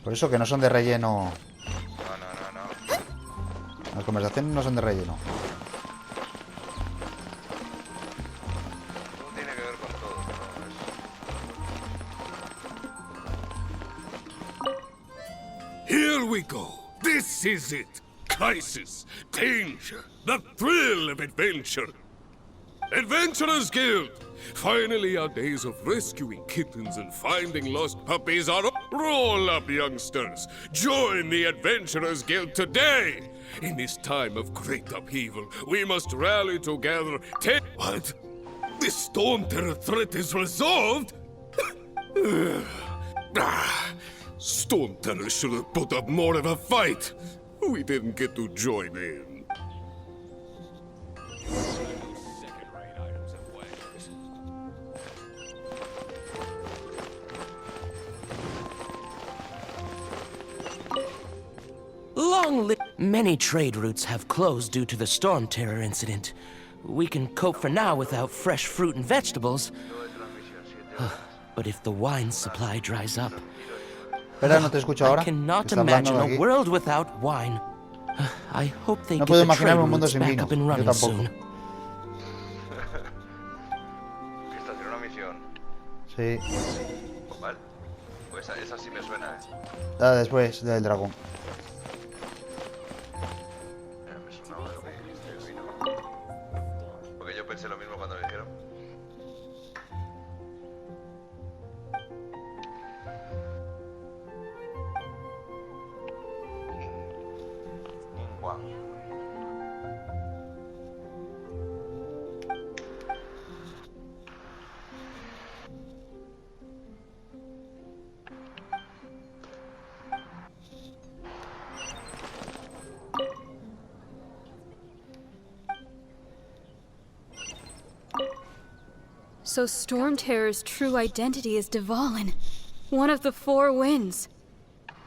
Por eso que no son de relleno. No. Las conversaciones no son de relleno. Todo tiene que ver con todo, ¿no? Here we go. This is it. Crisis, danger, the thrill of adventure. Adventurers Guild! Finally, our days of rescuing kittens and finding lost puppies are up. Roll up, youngsters. Join the Adventurers Guild today. In this time of great upheaval, we must rally together. What? This storm terror threat is resolved? Storm terror should have put up more of a fight. We didn't get to join in. Many trade routes have closed due to the storm terror incident. We can cope for now without fresh fruit and vegetables. But if the wine supply dries up, Espera, no te escucho ahora. I cannot que está hablando imagine de a aquí. world without wine. I hope they No get puedo the trade imaginarme un mundo routes sin back vino. up and Yo running tampoco. soon. Esta tiene una misión. Sí. Pues vale. Pues esa sí me suena, Después del dragón. Me sonaba lo que dijiste del vino. Porque yo pensé lo mismo cuando lo dijeron. Guau. So Storm Terror's true identity is Dvalin, one of the four winds.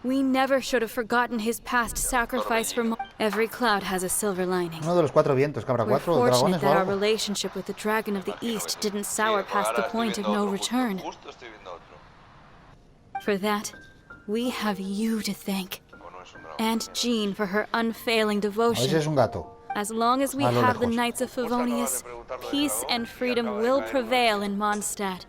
We never should have forgotten his past sacrifice for Every cloud has a silver lining. Uno de los cuatro vientos, que habrá We're cuatro fortunate dragones o that our algo. relationship with the Dragon of the East didn't sour past the point of no return. Justo estoy viendo otro. For that, we have you to thank. O no es un dragón. And Jean for her unfailing A veces devotion. es un gato. As long as we A lo have the lejos. Knights of Favonius, peace and freedom will prevail in Mondstadt.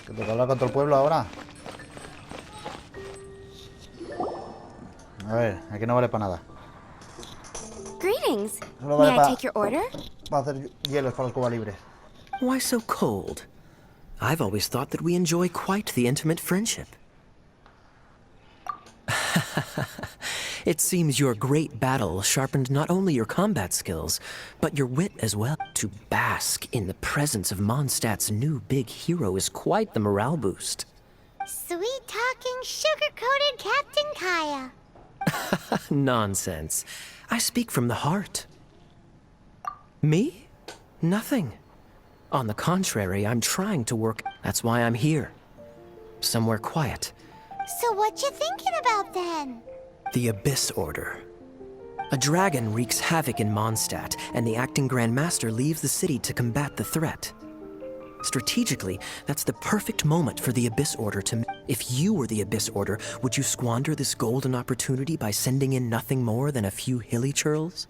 Que toca hablar con todo el pueblo ahora. A ver, aquí no vale para nada. Greetings. Solo May vale I para take your order? hacer hielos para los Cuba libres. Why so cold? I've always thought that we enjoy quite the intimate friendship. It seems your great battle sharpened not only your combat skills, but your wit as well. To bask in the presence of Mondstadt's new big hero is quite the morale boost. Sweet-talking, sugar-coated Captain Kaya. Nonsense. I speak from the heart. Me? Nothing. On the contrary, I'm trying to work. That's why I'm here. Somewhere quiet. So what you thinking about then? The Abyss Order. A dragon wreaks havoc in Mondstadt, and the acting Grand Master leaves the city to combat the threat. Strategically, that's the perfect moment for the Abyss Order to... If you were the Abyss Order, would you squander this golden opportunity by sending in nothing more than a few hilly churls?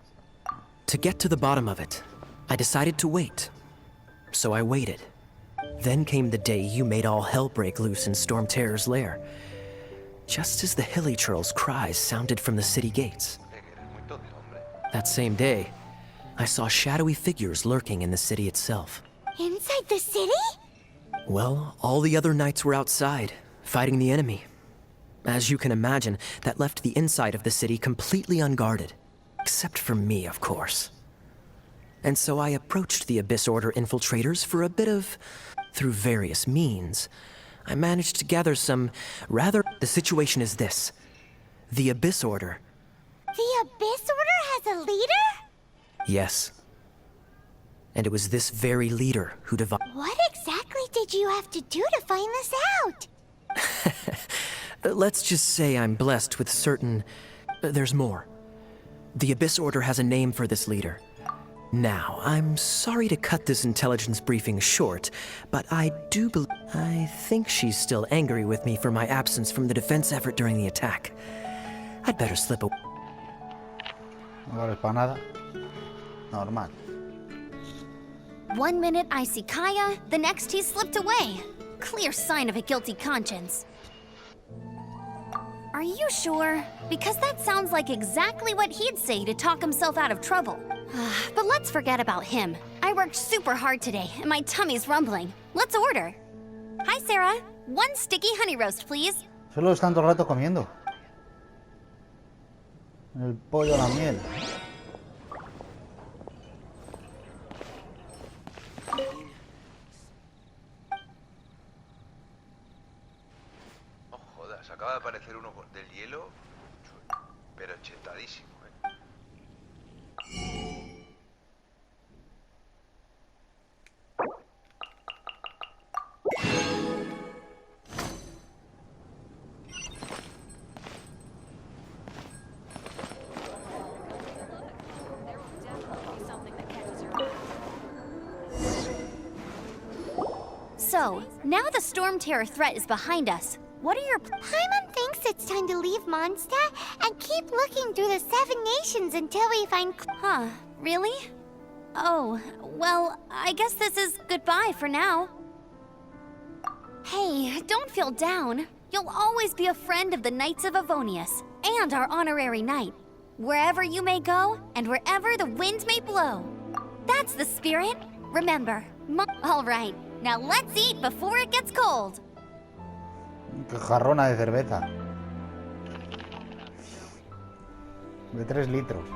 To get to the bottom of it, I decided to wait. So I waited. Then came the day you made all hell break loose in Storm Terror's lair. Just as the hilly churls' cries sounded from the city gates. That same day, I saw shadowy figures lurking in the city itself. Inside the city? Well, all the other knights were outside, fighting the enemy. As you can imagine, that left the inside of the city completely unguarded. Except for me, of course. And so I approached the Abyss Order infiltrators for a bit of... Through various means, I managed to gather some rather... The situation is this. The Abyss Order... The Abyss Order has a leader? Yes. And it was this very leader who devised... What exactly did you have to do to find this out? Let's just say I'm blessed with certain... There's more. The Abyss Order has a name for this leader. Now, I'm sorry to cut this intelligence briefing short, but I think she's still angry with me for my absence from the defense effort during the attack. I'd better slip away. No vales para nada. Normal. 1 minute I see Kaya, the next he slipped away. Clear sign of a guilty conscience. Are you sure? Because that sounds like exactly what he'd say to talk himself out of trouble. But let's forget about him. I worked super hard today, and my tummy's rumbling. Let's order. Hi, Sarah. 1 sticky honey roast, please. Solo están todo el rato comiendo. El pollo a la miel. Oh, jodas, acaba de aparecer uno del hielo, pero chetadísimo, So, now the Storm Terror threat is behind us. What are your... Paimon thinks it's time to leave Mondstadt and keep looking through the 7 nations until we find... Huh, really? Oh, well, I guess this is goodbye for now. Hey, don't feel down. You'll always be a friend of the Knights of Avonius, and our honorary knight. Wherever you may go, and wherever the wind may blow. That's the spirit. Remember, all right, now let's eat before it gets cold. Qué jarrona de cerveza. De 3 litros.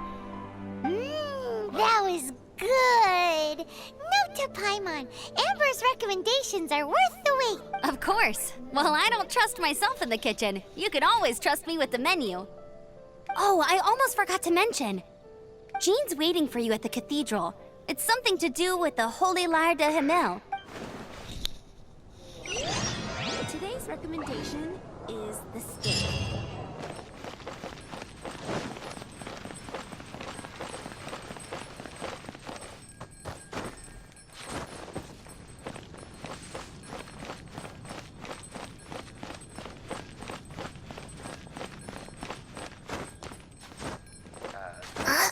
That was good. Note to Paimon, Amber's recommendations are worth the wait. Of course. Well, I don't trust myself in the kitchen. You can always trust me with the menu. Oh, I almost forgot to mention. Jean's waiting for you at the cathedral. It's something to do with the Holy Lyre de Himmel. Today's recommendation is the steak.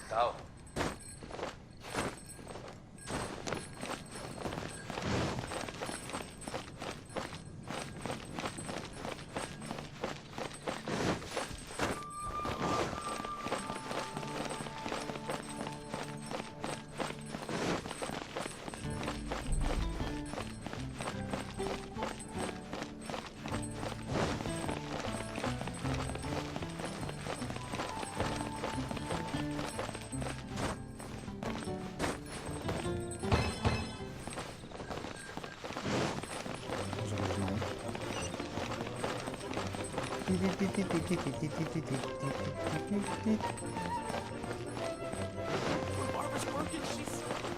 Tao.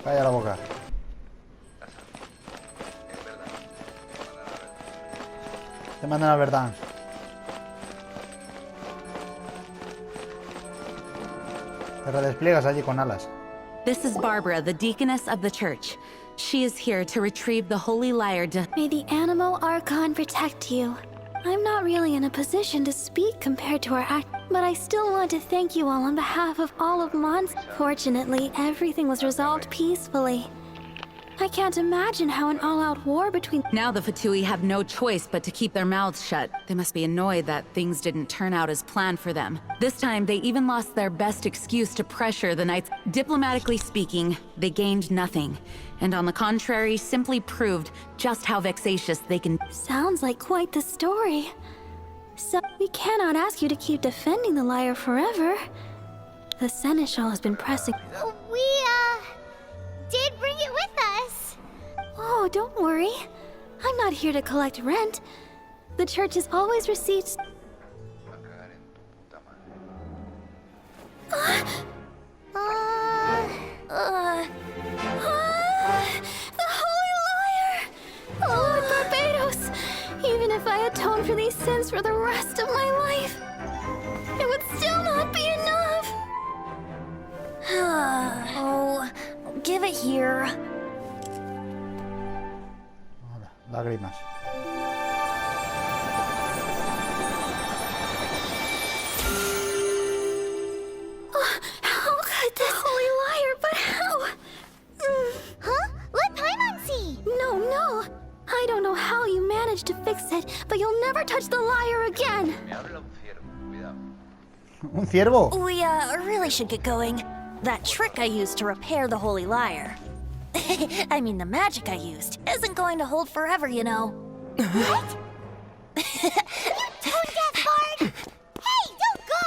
Calla la boca. Es verdad. Te mandan a verdad. Te redespliegas allí con alas. This is Barbara, the deaconess of the church. She is here to retrieve the Holy Lyre de... May the Animo Archon protect you. I'm not really in a position to speak compared to our act, but I still want to thank you all on behalf of all of Mons. Fortunately, everything was resolved peacefully. I can't imagine how an all-out war between... Now the Fatui have no choice but to keep their mouths shut. They must be annoyed that things didn't turn out as planned for them. This time, they even lost their best excuse to pressure the Knights. Diplomatically speaking, they gained nothing. And on the contrary, simply proved just how vexatious they can... Sounds like quite the story. So, we cannot ask you to keep defending the lyre forever. The Seneschal has been pressing... We, did bring it with us. Oh, don't worry. I'm not here to collect rent. The church has always received... Va a cagar en tu puta madre. The Holy Lyre! Oh, Lord Barbados! Even if I atone for these sins for the rest of my life, it would still not be enough! Oh, leave it here. Ahora, lágrimas. How could the Holy Liar, but how? Huh? Let Paimon see! No. I don't know how you managed to fix it, but you'll never touch the liar again! Me habla un ciervo, cuidado. ¿Un ciervo? We, really should get going. That trick I used to repair the Holy Liar. I mean, the magic I used isn't going to hold forever, you know. What? You tone-deaf bard! Hey, don't go!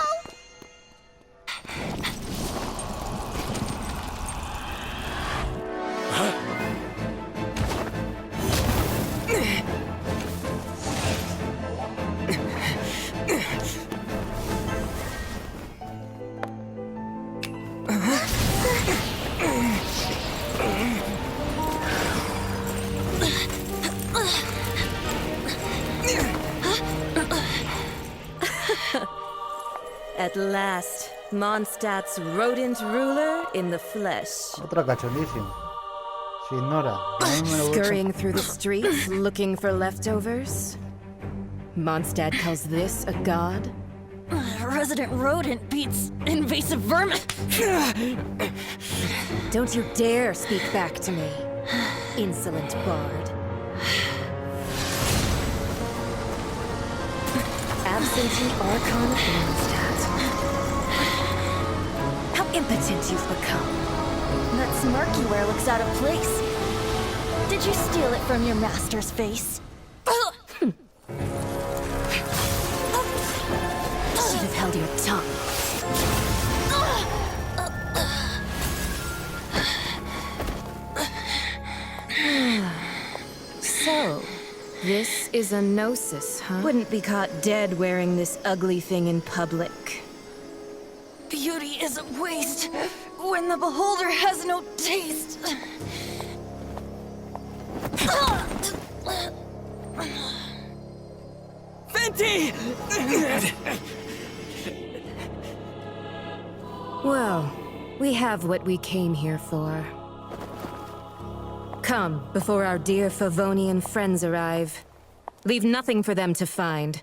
At last, Mondstadt's rodent ruler in the flesh. Otra cachondísima. Se ignora. A mí me lo gusta. Scurrying through the streets looking for leftovers. Mondstadt calls this a god? Resident rodent beats invasive vermin. Don't you dare speak back to me, insolent bard. Absentee Archon of Mondstadt. How impotent you've become. That smirk you wear looks out of place. Did you steal it from your master's face? Should have held your tongue. So, this is a gnosis, huh? Wouldn't be caught dead wearing this ugly thing in public. Beauty is a waste when the beholder has no taste. Venti! Well, we have what we came here for. Come, before our dear Favonian friends arrive. Leave nothing for them to find.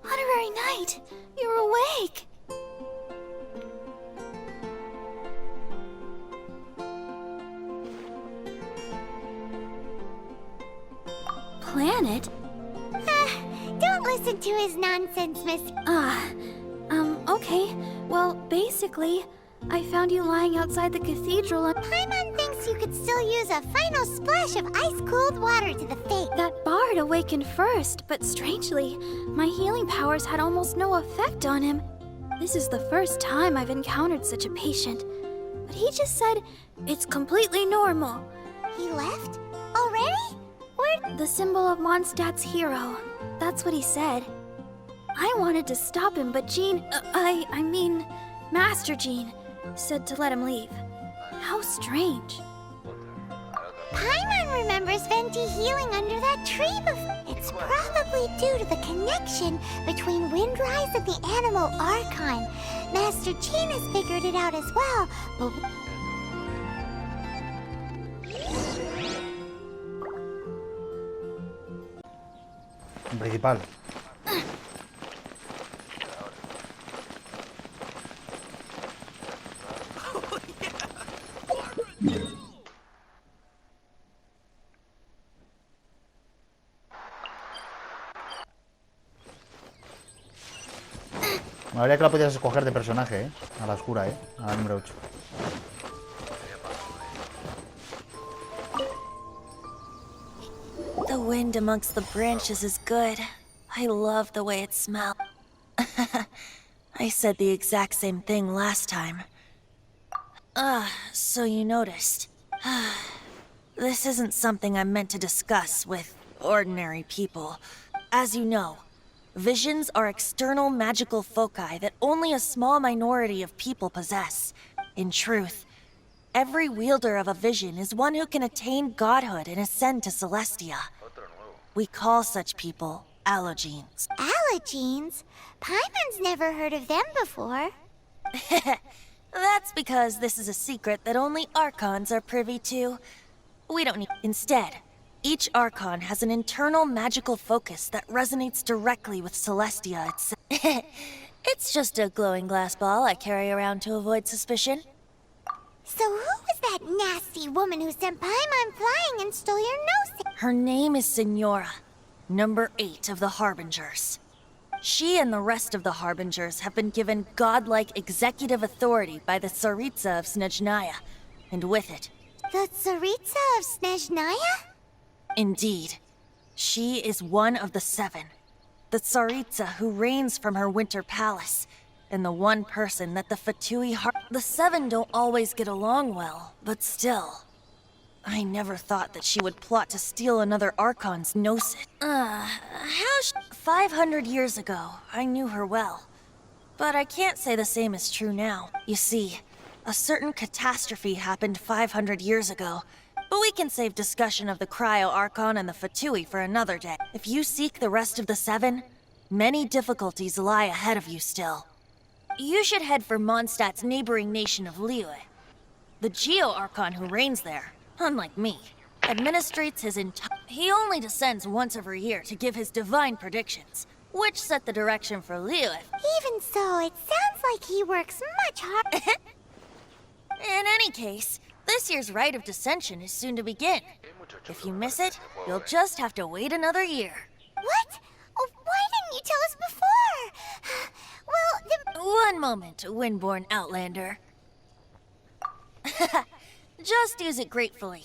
Honorary Knight, you're awake. Planet? Don't listen to his nonsense, miss. Okay. Well, basically, I found you lying outside the cathedral and Paimon thinks you could still use a final splash of ice-cold water to the face. That bard awakened first, but strangely, my healing powers had almost no effect on him. This is the first time I've encountered such a patient. But he just said it's completely normal. He left? Already? Where? The symbol of Mondstadt's hero. That's what he said. I wanted to stop him, but Jean, I mean, Master Jean, said to let him leave. How strange. Paimon remembers Venti healing under that tree before. It's probably due to the connection between Windrise and the Animal Archon. Master Jean has figured it out as well, but... Principal. Me habría que la podías escoger de personaje, ¿eh? A la oscura, ¿eh? A la número 8. The wind amongst the branches is good. I love the way it smells. I said the exact same thing last time. So you noticed. This isn't something I'm meant to discuss with ordinary people. As you know, Visions are external magical foci that only a small minority of people possess. In truth, every wielder of a vision is one who can attain godhood and ascend to Celestia. We call such people allogenes. Allogenes? Paimon's never heard of them before. That's because this is a secret that only Archons are privy to. We don't need... Instead, each Archon has an internal magical focus that resonates directly with Celestia itself. It's just a glowing glass ball I carry around to avoid suspicion. So who was that nasty woman who sent Paimon flying and stole your nose? Her name is Signora, number 8 of the Harbingers. She and the rest of the Harbingers have been given godlike executive authority by the Tsaritsa of Snezhnaya, and with it... The Tsaritsa of Snezhnaya? Indeed. She is one of the 7. The Tsaritsa who reigns from her winter palace, and the one person that the Fatui The 7 don't always get along well, but still... I never thought that she would plot to steal another Archon's gnosis. 500 years ago, I knew her well. But I can't say the same is true now. You see, a certain catastrophe happened 500 years ago, but we can save discussion of the Cryo Archon and the Fatui for another day. If you seek the rest of the 7, many difficulties lie ahead of you still. You should head for Mondstadt's neighboring nation of Liyue. The Geo Archon who reigns there, unlike me, administrates his entire... He only descends once every year to give his divine predictions, which set the direction for Liyue. Even so, it sounds like he works much harder. In any case, this year's Rite of Descension is soon to begin. If you miss it, you'll just have to wait another year. What? Oh, why didn't you tell us before? Well, One moment, Windborn Outlander. Just use it gratefully.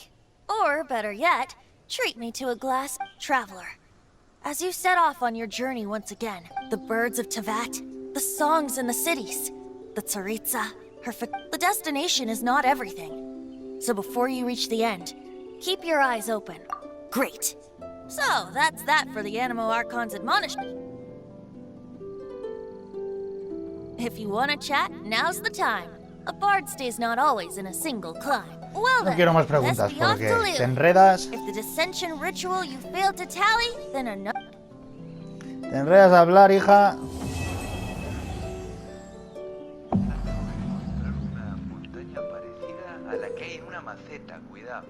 Or, better yet, treat me to a glass, Traveler. As you set off on your journey once again, the birds of Tevat, the songs in the cities, the Tsaritsa, the destination is not everything. So before you reach the end, keep your eyes open. Great. So, that's that for the Animo Archon's admonishment. If you want to chat, now's the time. A bard stays not always in a single climb. Well, No quiero más preguntas let's be off porque to Liyue. te enredas. If the dissension ritual you failed to tally, then another... Te enredas a hablar, hija. Una montaña parecida a la que hay en una maceta, cuidado.